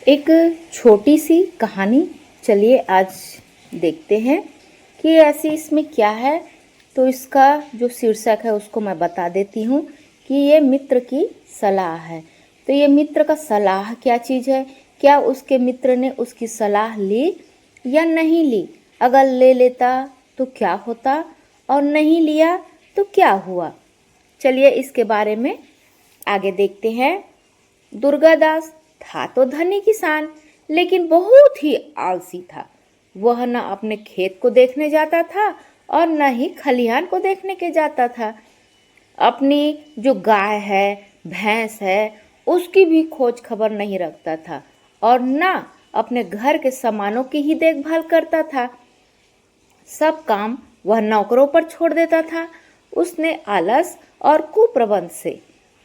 एक छोटी सी कहानी। चलिए आज देखते हैं कि ऐसी इसमें क्या है। तो इसका जो शीर्षक है उसको मैं बता देती हूँ कि ये मित्र की सलाह है। तो ये मित्र का सलाह क्या चीज़ है, क्या उसके मित्र ने उसकी सलाह ली या नहीं ली, अगर ले लेता तो क्या होता और नहीं लिया तो क्या हुआ। चलिए इसके बारे में आगे देखते हैं। दुर्गादास था तो धनी किसान, लेकिन बहुत ही आलसी था। वह न अपने खेत को देखने जाता था और न ही खलिहान को देखने के जाता था। अपनी जो गाय है, भैंस है, उसकी भी खोज खबर नहीं रखता था और न अपने घर के सामानों की ही देखभाल करता था। सब काम वह नौकरों पर छोड़ देता था। उसने आलस और कुप्रबंध से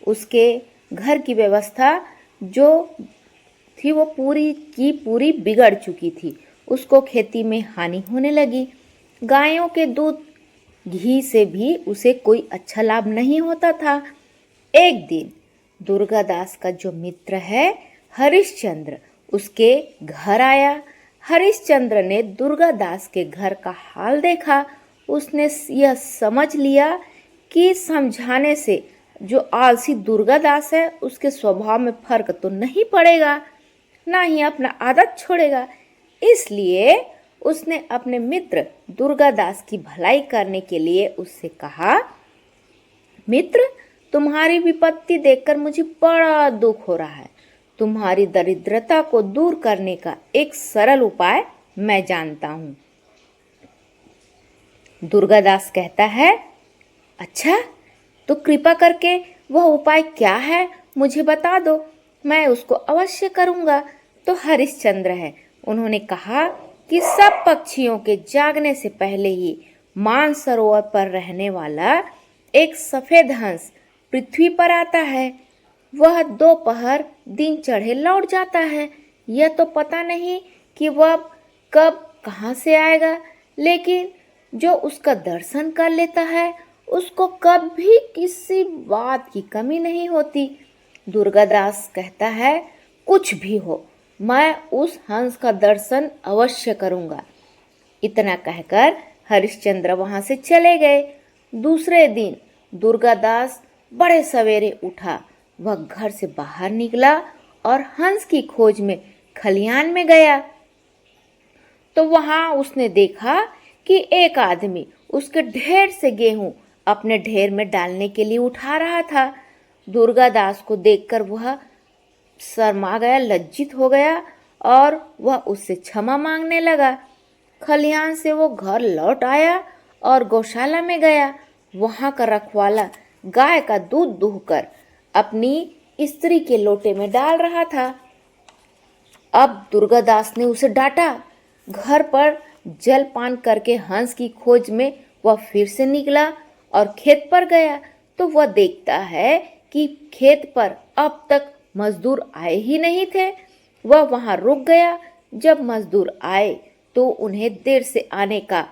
उसके घर की व्यवस्था जो थी वो पूरी की पूरी बिगड़ चुकी थी। उसको खेती में हानि होने लगी। गायों के दूध, घी से भी उसे कोई अच्छा लाभ नहीं होता था। एक दिन दुर्गादास का जो मित्र है हरिश्चंद्र उसके घर आया। हरिश्चंद्र ने दुर्गादास के घर का हाल देखा। उसने यह समझ लिया कि समझाने से जो आलसी दुर्गादास है उसके स्वभाव में फर्क तो नहीं पड़ेगा, ना ही अपना आदत छोड़ेगा। इसलिए उसने अपने मित्र दुर्गादास की भलाई करने के लिए उससे कहा, मित्र, तुम्हारी विपत्ति देखकर मुझे बड़ा दुख हो रहा है। तुम्हारी दरिद्रता को दूर करने का एक सरल उपाय मैं जानता हूँ। दुर्गादास कहता है, अच्छा, तो कृपा करके वह उपाय क्या है मुझे बता दो, मैं उसको अवश्य करूँगा। तो हरिश्चंद्र है, उन्होंने कहा कि सब पक्षियों के जागने से पहले ही मानसरोवर पर रहने वाला एक सफेद हंस पृथ्वी पर आता है। वह दोपहर दिन चढ़े लौट जाता है। यह तो पता नहीं कि वह कब कहाँ से आएगा, लेकिन जो उसका दर्शन कर लेता है उसको कभी किसी बात की कमी नहीं होती। दुर्गादास कहता है, कुछ भी हो, मैं उस हंस का दर्शन अवश्य करूंगा। इतना कहकर हरिश्चंद्र वहां से चले गए। दूसरे दिन दुर्गादास बड़े सवेरे उठा। वह घर से बाहर निकला और हंस की खोज में खलिहान में गया। तो वहां उसने देखा कि एक आदमी उसके ढेर से गेहूं अपने ढेर में डालने के लिए उठा रहा था। दुर्गादास को देखकर वह शर्मा गया, लज्जित हो गया और वह उससे क्षमा मांगने लगा। खलिहान से वो घर लौट आया और गौशाला में गया। वहां का रखवाला गाय का दूध दूहकर अपनी स्त्री के लोटे में डाल रहा था। अब दुर्गादास ने उसे डांटा। घर पर जलपान करके हंस की खोज में वह फिर से निकला और खेत पर गया। तो वह देखता है कि खेत पर अब तक मजदूर आए ही नहीं थे। वह वहां रुक गया। जब मजदूर आए तो उन्हें देर से आने का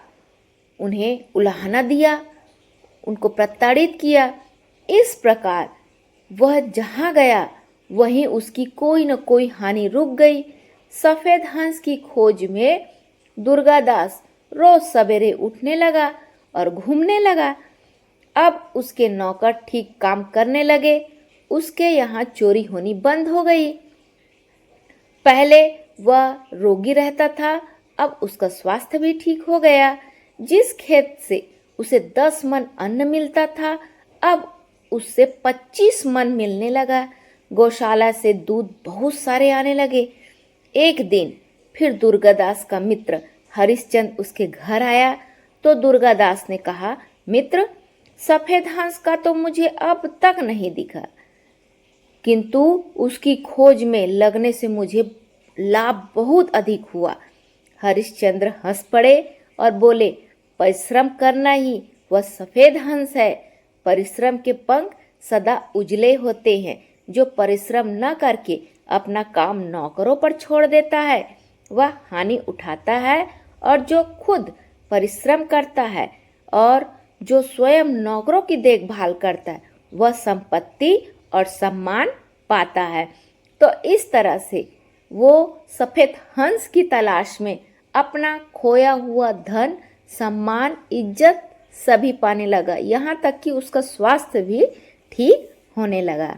उन्हें उलाहना दिया, उनको प्रताड़ित किया। इस प्रकार वह जहां गया वहीं उसकी कोई न कोई हानि रुक गई। सफेद हंस की खोज में दुर्गादास रोज सवेरे उठने लगा और घूमने लगा। अब उसके नौकर ठीक काम करने लगे। उसके यहाँ चोरी होनी बंद हो गई। पहले वह रोगी रहता था, अब उसका स्वास्थ्य भी ठीक हो गया। जिस खेत से उसे 10 मन अन्न मिलता था, अब उससे 25 मन मिलने लगा। गौशाला से दूध बहुत सारे आने लगे। एक दिन फिर दुर्गादास का मित्र हरिश्चंद्र उसके घर आया। तो दुर्गादास ने कहा, मित्र, सफेद हंस का तो मुझे अब तक नहीं दिखा, किंतु उसकी खोज में लगने से मुझे लाभ बहुत अधिक हुआ। हरिश्चंद्र हंस पड़े और बोले, परिश्रम करना ही वह सफेद हंस है। परिश्रम के पंख सदा उजले होते हैं। जो परिश्रम न करके अपना काम नौकरों पर छोड़ देता है वह हानि उठाता है, और जो खुद परिश्रम करता है और जो स्वयं नौकरों की देखभाल करता है वह संपत्ति और सम्मान पाता है। तो इस तरह से वो सफ़ेद हंस की तलाश में अपना खोया हुआ धन, सम्मान, इज्जत सभी पाने लगा, यहाँ तक कि उसका स्वास्थ्य भी ठीक होने लगा।